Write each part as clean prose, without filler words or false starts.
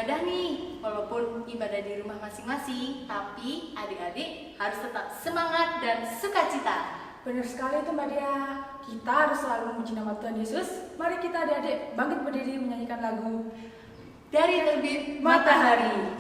ibadah nih, walaupun ibadah di rumah masing-masing, tapi adik-adik harus tetap semangat dan sukacita. Benar sekali itu Mbak Dia. Kita harus selalu memuji nama Tuhan Yesus. Mari kita adik-adik bangkit berdiri menyanyikan lagu Dari Terbit Matahari.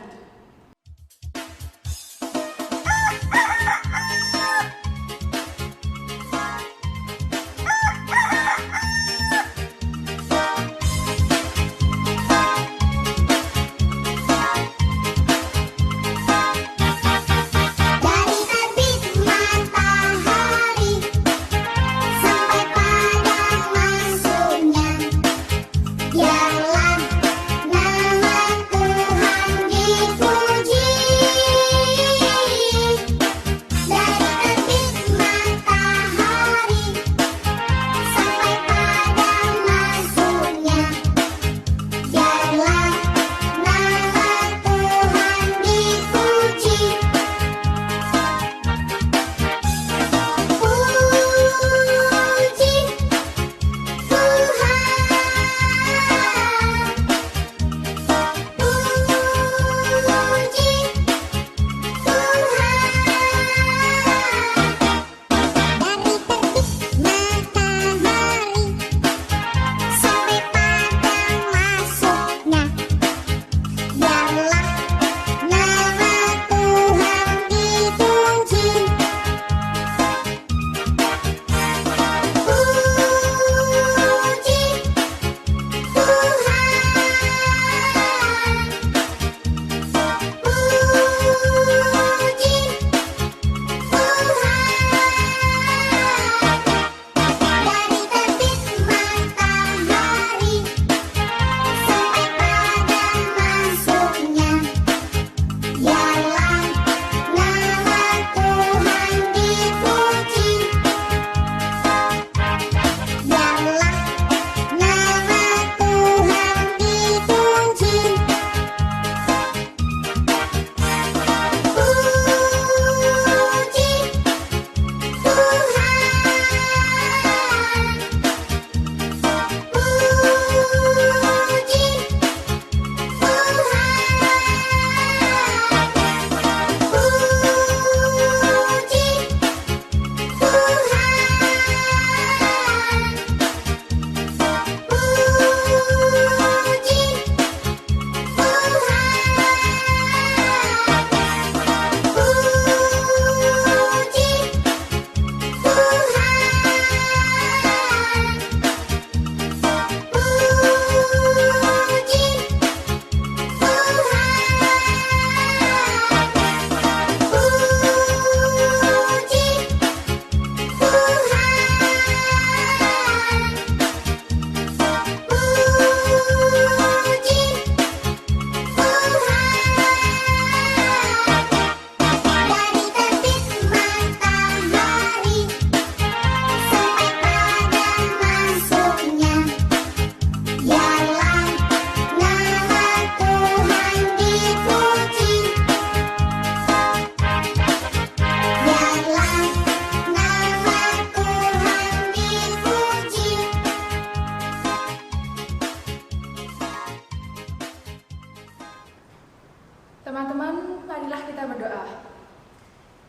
Teman-teman, marilah kita berdoa.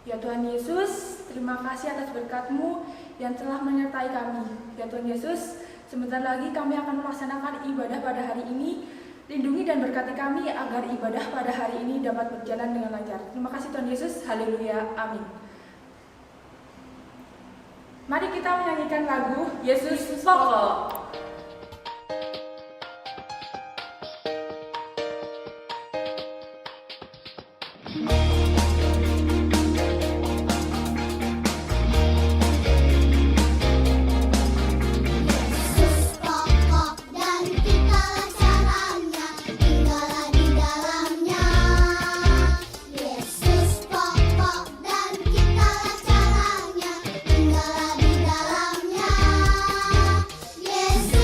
Ya Tuhan Yesus, terima kasih atas berkat-Mu yang telah menyertai kami. Ya Tuhan Yesus, sebentar lagi kami akan melaksanakan ibadah pada hari ini. Lindungi dan berkati kami agar ibadah pada hari ini dapat berjalan dengan lancar. Terima kasih Tuhan Yesus, haleluya, amin. Mari kita menyanyikan lagu Yesus Pokok. Yesus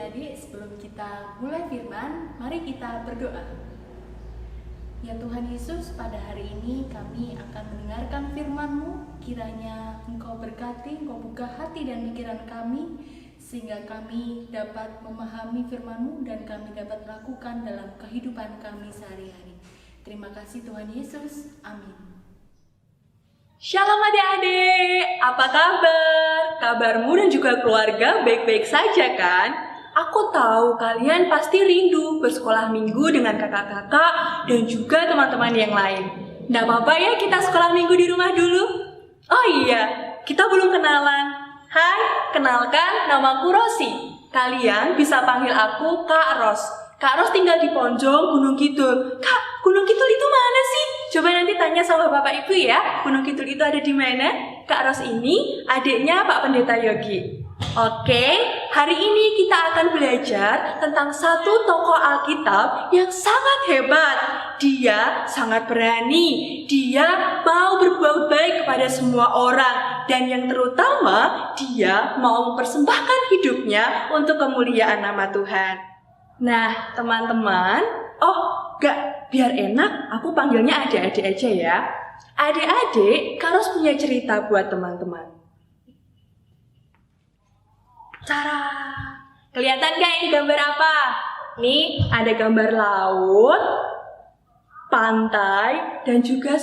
adik-adik, sebelum kita mulai firman, mari kita berdoa. Ya Tuhan Yesus, pada hari ini kami akan mendengarkan firman-Mu. Kiranya Engkau berkati, Engkau buka hati dan pikiran kami, sehingga kami dapat memahami firman-Mu dan kami dapat melakukan dalam kehidupan kami sehari-hari. Terima kasih Tuhan Yesus, amin. Shalom adik-adik, apa kabar? Kabarmu dan juga keluarga baik-baik saja kan? Aku tahu kalian pasti rindu bersekolah minggu dengan kakak-kakak dan juga teman-teman yang lain. Nggak apa-apa ya kita sekolah minggu di rumah dulu? Oh iya, kita belum kenalan. Hai, kenalkan namaku Rosi. Kalian bisa panggil aku Kak Ros. Kak Ros tinggal di Ponjong, Gunung Kidul. Kak, Gunung Kidul itu mana sih? Coba nanti tanya sama Bapak Ibu ya, Gunung Kidul itu ada di mana? Kak Ros ini adiknya Pak Pendeta Yogi. Oke, hari ini kita akan belajar tentang satu tokoh Alkitab yang sangat hebat. Dia sangat berani, dia mau berbuat baik kepada semua orang, dan yang terutama dia mau mempersembahkan hidupnya untuk kemuliaan nama Tuhan. Nah, teman-teman, biar enak, aku panggilnya adik-adik aja ya. Adik-adik, Karos punya cerita buat teman-teman. Kelihatan gak ini gambar apa? Nih, ada gambar laut, pantai, dan juga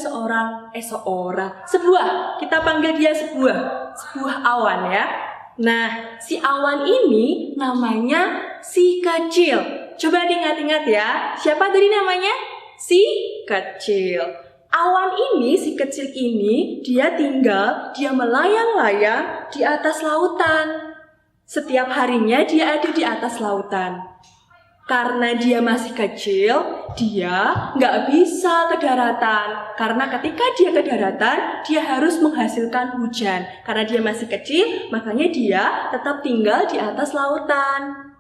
kita panggil dia sebuah awan ya. Nah, si awan ini namanya si kecil. Coba diingat-ingat ya, siapa tadi namanya? Si kecil. Awan ini, si kecil ini, dia melayang-layang di atas lautan. Setiap harinya dia ada di atas lautan. Karena dia masih kecil, dia nggak bisa ke daratan. Karena ketika dia ke daratan, dia harus menghasilkan hujan. Karena dia masih kecil, makanya dia tetap tinggal di atas lautan.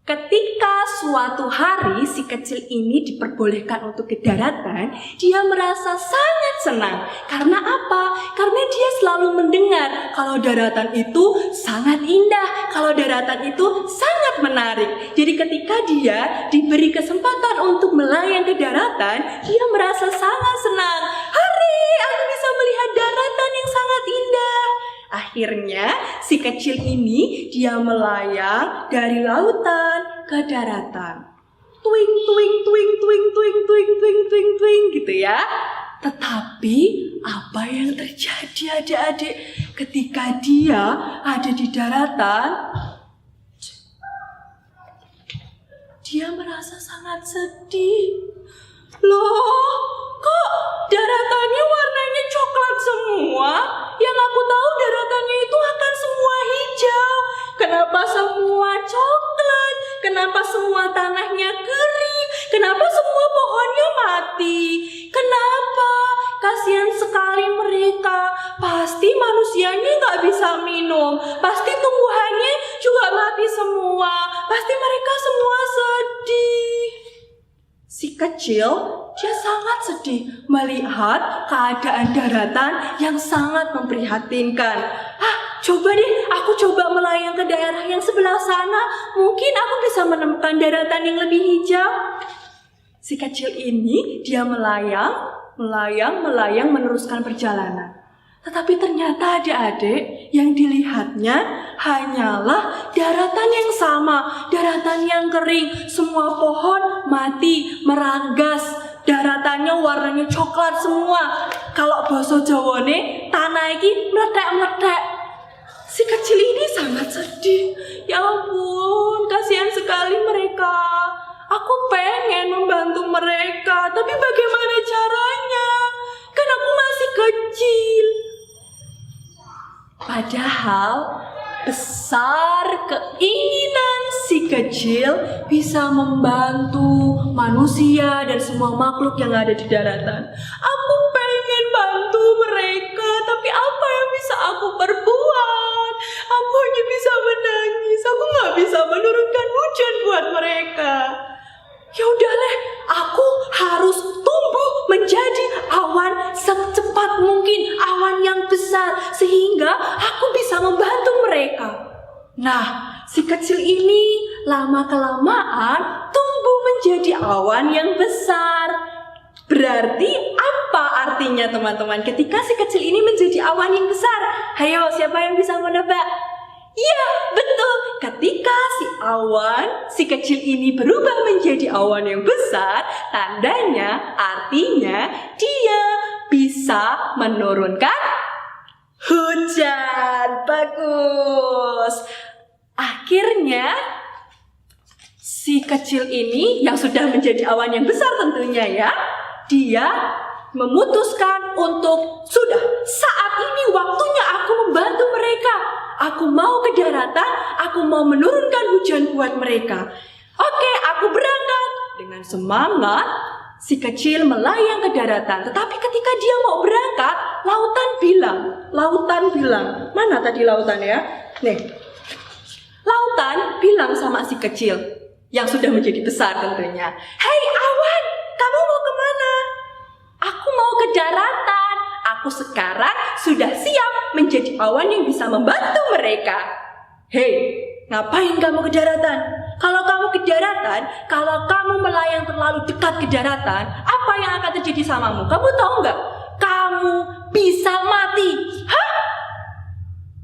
Ketika suatu hari si kecil ini diperbolehkan untuk ke daratan, dia merasa sangat senang. Karena apa? Karena dia selalu mendengar kalau daratan itu sangat indah, kalau daratan itu sangat menarik. Jadi ketika dia diberi kesempatan untuk melayang ke daratan, dia merasa sangat senang. Hari, aku bisa melihat daratan yang sangat indah. Akhirnya si kecil ini dia melayang dari lautan ke daratan. Twing twing twing twing twing twing twing twing twing gitu ya. Tetapi apa yang terjadi adik-adik ketika dia ada di daratan? Dia merasa sangat sedih. Loh, kok daratannya warnanya coklat semua? Yang aku tahu daratannya itu akan semua hijau. Kenapa semua coklat? Kenapa semua tanahnya kering? Kenapa semua pohonnya mati? Kenapa? Kasihan sekali mereka. Pasti manusianya nggak bisa minum. Pasti tumbuhannya juga mati semua. Pasti mereka semua sedih. Si kecil, dia sangat sedih melihat keadaan daratan yang sangat memprihatinkan. Coba deh, aku coba melayang ke daerah yang sebelah sana. Mungkin aku bisa menemukan daratan yang lebih hijau. Si kecil ini, dia melayang meneruskan perjalanan. Tetapi ternyata adik-adik yang dilihatnya hanyalah daratan yang sama, daratan yang kering, semua pohon mati, meranggas, daratannya warnanya coklat semua. Kalau basa Jawane, tanah ini meletek-meletek. Si kecil ini sangat sedih. Ya ampun, kasihan sekali mereka. Aku pengen membantu mereka, tapi bagaimana caranya? Kan aku masih kecil. Padahal besar keinginan si kecil bisa membantu manusia dan semua makhluk yang ada di daratan. Aku pengen bantu mereka, tapi apa yang bisa aku perbuat? Aku hanya bisa menangis, aku gak bisa menurunkan hujan buat mereka. Ya udahlah, aku harus tumbuh menjadi awan secepat mungkin, awan yang besar, sehingga aku bisa membantu mereka. Nah, si kecil ini lama-kelamaan tumbuh menjadi awan yang besar. Berarti apa artinya teman-teman ketika si kecil ini menjadi awan yang besar? Hayo, siapa yang bisa menebak? Iya, betul. Ketika si kecil ini berubah menjadi awan yang besar, tandanya artinya dia bisa menurunkan hujan. Bagus. Akhirnya si kecil ini yang sudah menjadi awan yang besar tentunya ya, dia memutuskan untuk sudah saat ini waktunya aku membantu mereka. Aku mau ke daratan, aku mau menurunkan hujan buat mereka. Oke, aku berangkat. Dengan semangat, si kecil melayang ke daratan. Tetapi ketika dia mau berangkat, lautan bilang, mana tadi lautan ya? Nih, lautan bilang sama si kecil yang sudah menjadi besar tentunya. Hei awan, kamu mau kemana? Aku mau ke daratan. Aku sekarang sudah siap menjadi awan yang bisa membantu mereka. Hei, ngapain kamu ke daratan? Kalau kamu ke daratan, kalau kamu melayang terlalu dekat ke daratan, apa yang akan terjadi samamu? Kamu tahu nggak? Kamu bisa mati. Hah?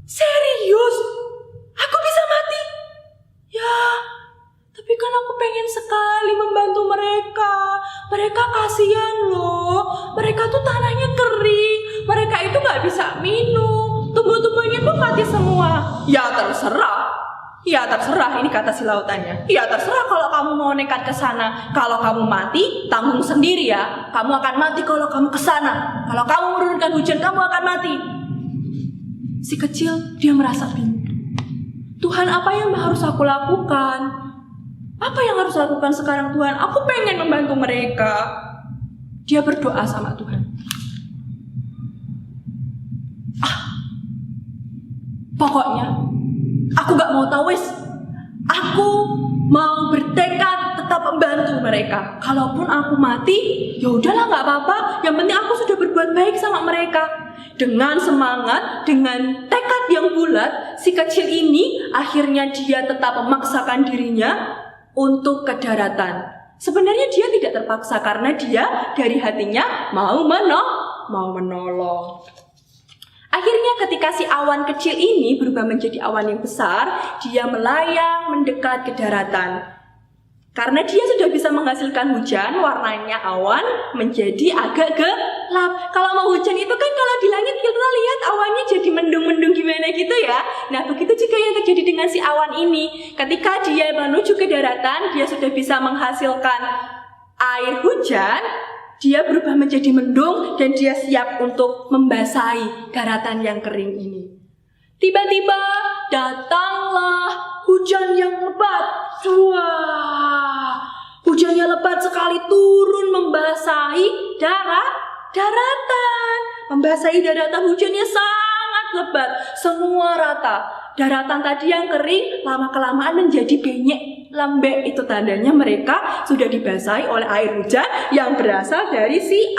Serius? Aku bisa mati? Ya, tapi kan aku pengen sekali membantu mereka. Mereka kasihan loh. Mereka tuh tanahnya kering. Mereka itu gak bisa minum. Tumbuh-tumbuhnya pun mati semua. Ya terserah, ini kata si lautannya. Ya terserah kalau kamu mau nekat ke sana. Kalau kamu mati, tanggung sendiri ya. Kamu akan mati kalau kamu ke sana. Kalau kamu menurunkan hujan, kamu akan mati. Si kecil, dia merasa bingung. Tuhan, apa yang harus aku lakukan? Apa yang harus aku lakukan sekarang Tuhan? Aku pengen membantu mereka. Dia berdoa sama Tuhan. Pokoknya aku gak mau tahu wis. Aku mau bertekad tetap membantu mereka. Kalaupun aku mati, ya udahlah gak apa-apa. Yang penting aku sudah berbuat baik sama mereka. Dengan semangat, dengan tekad yang bulat, si kecil ini akhirnya dia tetap memaksakan dirinya untuk ke daratan. Sebenarnya dia tidak terpaksa karena dia dari hatinya mau menolong. Akhirnya ketika si awan kecil ini berubah menjadi awan yang besar, dia melayang mendekat ke daratan. Karena dia sudah bisa menghasilkan hujan, warnanya awan menjadi agak gelap. Kalau mau hujan itu kan kalau di langit kita lihat awannya jadi mendung-mendung gimana gitu ya. Nah begitu juga yang terjadi dengan si awan ini. Ketika dia menuju ke daratan, dia sudah bisa menghasilkan air hujan. Dia berubah menjadi mendung dan dia siap untuk membasahi daratan yang kering ini. Tiba-tiba datanglah hujan yang lebat. Wah, hujannya lebat sekali turun membasahi daratan. Membasahi daratan, hujannya sangat lebat, semua rata. Daratan tadi yang kering lama-kelamaan menjadi benyek, lembek. Itu tandanya mereka sudah dibasahi oleh air hujan yang berasal dari si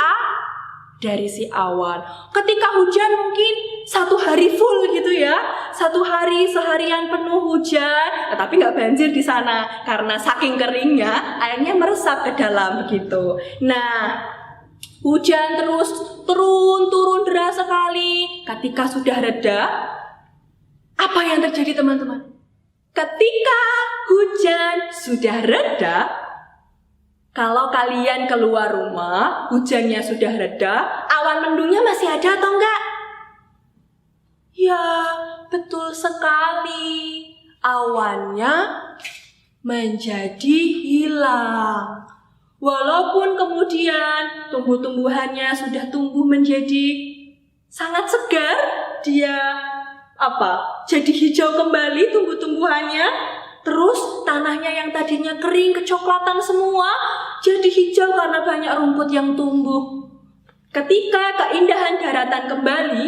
awan. Ketika hujan mungkin 1 hari full gitu ya, 1 hari seharian penuh hujan, tetapi nggak banjir di sana karena saking keringnya airnya meresap ke dalam begitu. Nah, hujan terus turun deras sekali. Ketika sudah reda, apa yang terjadi teman-teman? Ketika hujan sudah reda, kalau kalian keluar rumah, hujannya sudah reda, awan mendungnya masih ada atau enggak? Ya, betul sekali. Awannya menjadi hilang. Walaupun kemudian tumbuh-tumbuhannya sudah tumbuh menjadi sangat segar, dia jadi hijau kembali tumbuh-tumbuhannya. Terus tanahnya yang tadinya kering kecoklatan semua jadi hijau karena banyak rumput yang tumbuh. Ketika keindahan daratan kembali,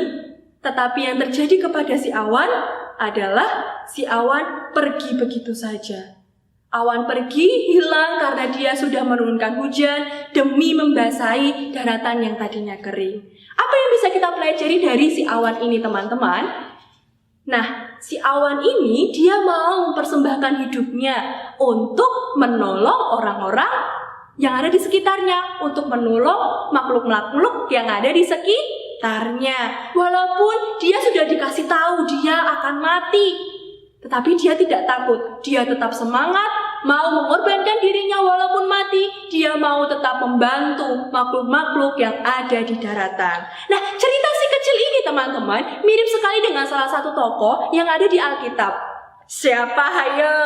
tetapi yang terjadi kepada si awan adalah si awan pergi begitu saja. Awan pergi, hilang karena dia sudah menurunkan hujan demi membasahi daratan yang tadinya kering. Apa yang bisa kita pelajari dari si awan ini teman-teman? Nah, si Awan ini dia mau mempersembahkan hidupnya untuk menolong orang-orang yang ada di sekitarnya, untuk menolong makhluk-makhluk yang ada di sekitarnya. Walaupun dia sudah dikasih tahu dia akan mati, tetapi dia tidak takut. Dia tetap semangat, mau mengorbankan dirinya walaupun mati. Dia mau tetap membantu makhluk-makhluk yang ada di daratan. Nah, cerita si kecil ini teman-teman mirip sekali dengan salah satu tokoh yang ada di Alkitab. Siapa hayo?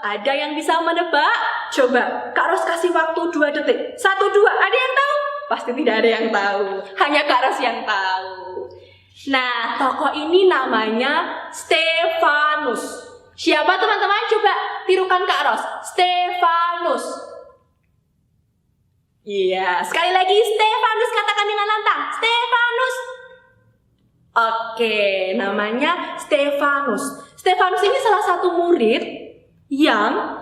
Ada yang bisa menebak? Coba, Kak Ros kasih waktu 2 detik. 1, 2, ada yang tahu? Pasti tidak ada yang tahu. Hanya Kak Ros yang tahu. Nah, tokoh ini namanya Stefanus. Siapa teman-teman? Coba tirukan Kak Ros. Stefanus. Iya, sekali lagi Stefanus, katakan dengan lantang. Stefanus. Oke, namanya Stefanus. Stefanus ini salah satu murid yang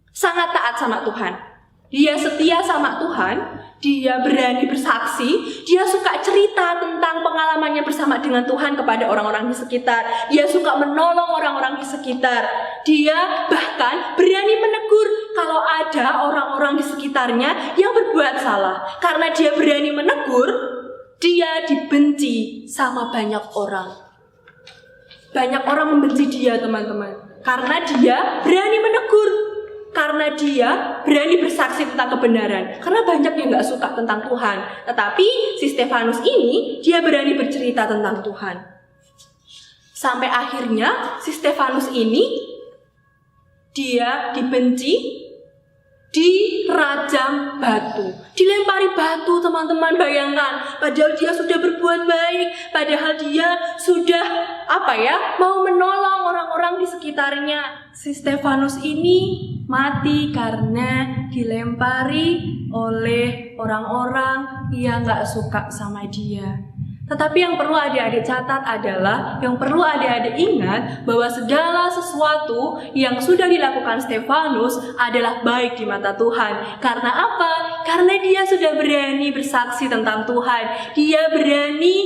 sangat taat sama Tuhan. Dia setia sama Tuhan, dia berani bersaksi, dia suka cerita tentang pengalamannya bersama dengan Tuhan kepada orang-orang di sekitar. Dia suka menolong orang-orang di sekitar. Dia bahkan berani menegur kalau ada orang-orang di sekitarnya yang berbuat salah. Karena dia berani menegur, dia dibenci sama banyak orang. Banyak orang membenci dia teman-teman, karena dia berani menegur, karena dia berani bersaksi tentang kebenaran. Karena banyak yang gak suka tentang Tuhan, tetapi si Stefanus ini dia berani bercerita tentang Tuhan. Sampai akhirnya si Stefanus ini dia dibenci, dirajam batu, dilempari batu teman-teman. Bayangkan, padahal dia sudah berbuat baik, padahal dia sudah mau menolong orang-orang di sekitarnya. Si Stefanus ini mati karena dilempari oleh orang-orang yang gak suka sama dia. Tetapi yang perlu adik-adik catat adalah, yang perlu adik-adik ingat bahwa segala sesuatu yang sudah dilakukan Stefanus adalah baik di mata Tuhan. Karena apa? Karena dia sudah berani bersaksi tentang Tuhan. Dia berani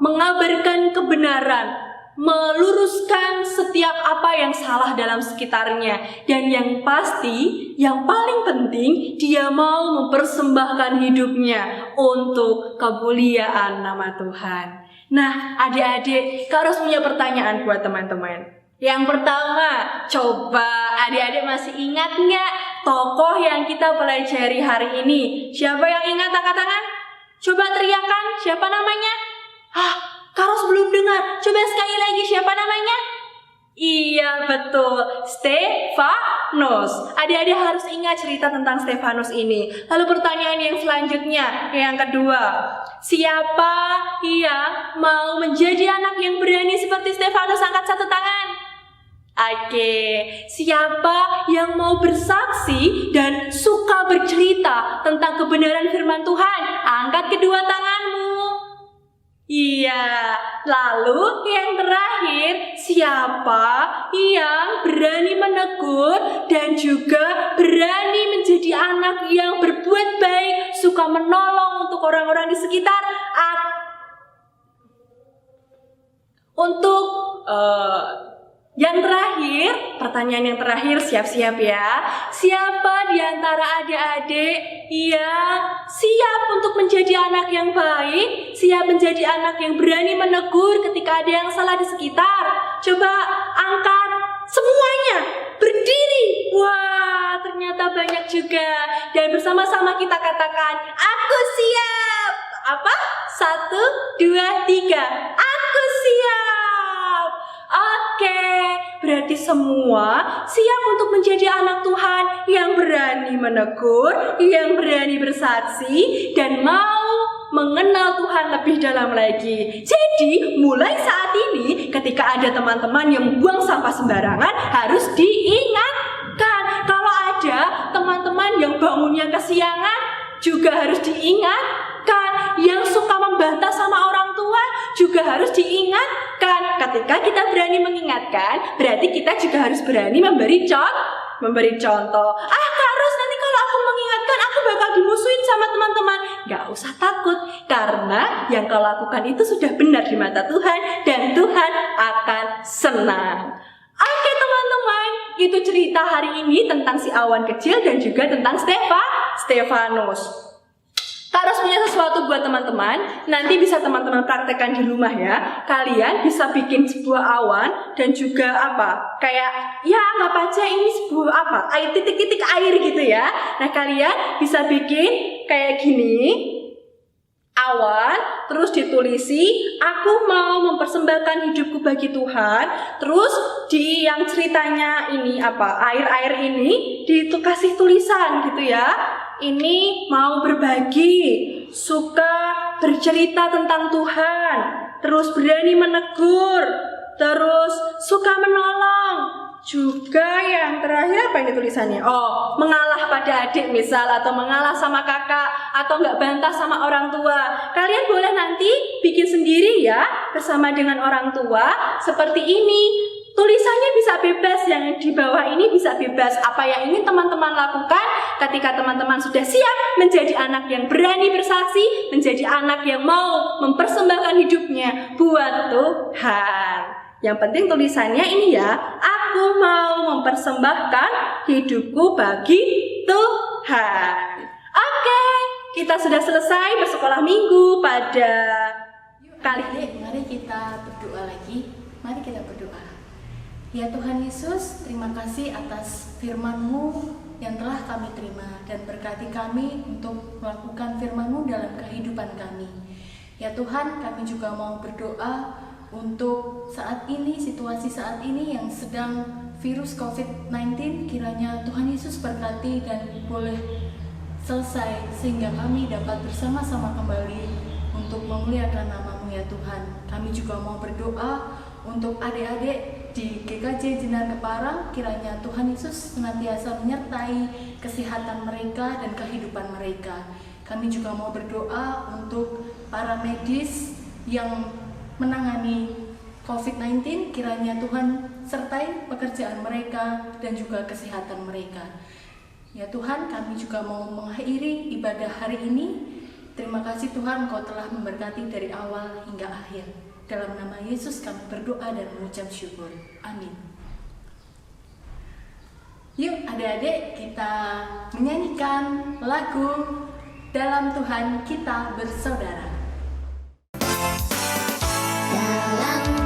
mengabarkan kebenaran, meluruskan setiap apa yang salah dalam sekitarnya. Dan yang pasti, yang paling penting, dia mau mempersembahkan hidupnya untuk kemuliaan nama Tuhan. Nah, adik-adik, Kak Ros punya pertanyaan buat teman-teman. Yang pertama, coba adik-adik masih ingat nggak tokoh yang kita pelajari hari ini? Siapa yang ingat, angkat tangan? Coba teriakan, siapa namanya? Kak Ros belum dengar. Coba sekali lagi, siapa namanya? Iya, betul, Stefanus. Adik-adik harus ingat cerita tentang Stefanus ini. Lalu pertanyaan yang selanjutnya, yang kedua, siapa yang mau menjadi anak yang berani seperti Stefanus? Angkat 1 tangan. Oke, siapa yang mau bersaksi dan suka bercerita tentang kebenaran firman Tuhan? Angkat kedua tanganmu. Iya, lalu yang terakhir, siapa yang berani menegur dan juga berani menjadi anak yang berbuat baik, suka menolong untuk orang-orang di sekitar? Yang terakhir, pertanyaan yang terakhir, siap-siap ya. Siapa di antara adik-adik yang siap untuk menjadi anak yang baik, siap menjadi anak yang berani menegur ketika ada yang salah di sekitar? Coba angkat semuanya, berdiri. Wah, ternyata banyak juga. Dan bersama-sama kita katakan, aku siap. 1, 2, 3. Aku siap. Oke, berarti semua siap untuk menjadi anak Tuhan yang berani menegur, yang berani bersaksi, dan mau mengenal Tuhan lebih dalam lagi. Jadi, mulai saat ini ketika ada teman-teman yang buang sampah sembarangan, harus diingatkan. Kalau ada teman-teman yang bangunnya kesiangan, juga harus diingatkan. Yang suka membantah sama orang tua, juga harus diingatkan. Ketika kita berani mengingatkan, berarti kita juga harus berani memberi contoh. Kak Ros, nanti kalau aku mengingatkan, aku bakal dimusuhin sama teman-teman. gak usah takut, karena yang kau lakukan itu sudah benar di mata Tuhan, dan Tuhan akan senang. Oke teman-teman, itu cerita hari ini tentang si awan kecil dan juga tentang Stefanus. Kak Ros punya sesuatu buat teman-teman, nanti bisa teman-teman praktekkan di rumah ya. Kalian bisa bikin sebuah awan dan juga kayak ya anggap aja ini sebuah air titik-titik air gitu ya. Nah kalian bisa bikin kayak gini, awan, terus ditulisi, aku mau mempersembahkan hidupku bagi Tuhan. Terus di yang ceritanya ini air ini dikasih tulisan gitu ya. Ini mau berbagi, suka bercerita tentang Tuhan, terus berani menegur, terus suka menolong. Juga yang terakhir apa ini tulisannya? Mengalah pada adik misal, atau mengalah sama kakak, atau nggak bantah sama orang tua. Kalian boleh nanti bikin sendiri ya, bersama dengan orang tua, seperti ini. Tulisannya bisa bebas, yang di bawah ini bisa bebas. Apa yang ingin teman-teman lakukan ketika teman-teman sudah siap menjadi anak yang berani bersaksi, menjadi anak yang mau mempersembahkan hidupnya buat Tuhan. Yang penting tulisannya ini ya, aku mau mempersembahkan hidupku bagi Tuhan. Oke, kita sudah selesai bersekolah minggu pada kali ini. Mari kita berdoa lagi. Mari kita berdoa. Ya Tuhan Yesus, terima kasih atas firman-Mu yang telah kami terima, dan berkati kami untuk melakukan firman-Mu dalam kehidupan kami. Ya Tuhan, kami juga mau berdoa untuk saat ini, situasi saat ini yang sedang virus COVID-19, kiranya Tuhan Yesus berkati dan boleh selesai, sehingga kami dapat bersama-sama kembali untuk memuliakan nama-Mu ya Tuhan. Kami juga mau berdoa untuk adik-adik di GKJ Jenar Keparang, kiranya Tuhan Yesus senantiasa menyertai kesehatan mereka dan kehidupan mereka. Kami juga mau berdoa untuk para medis yang menangani COVID-19, kiranya Tuhan sertai pekerjaan mereka dan juga kesehatan mereka. Ya Tuhan, kami juga mau mengakhiri ibadah hari ini. Terima kasih Tuhan, Engkau telah memberkati dari awal hingga akhir. Dalam nama Yesus kami berdoa dan mengucap syukur. Amin. Yuk adik-adik, kita menyanyikan lagu Dalam Tuhan Kita Bersaudara. Dalam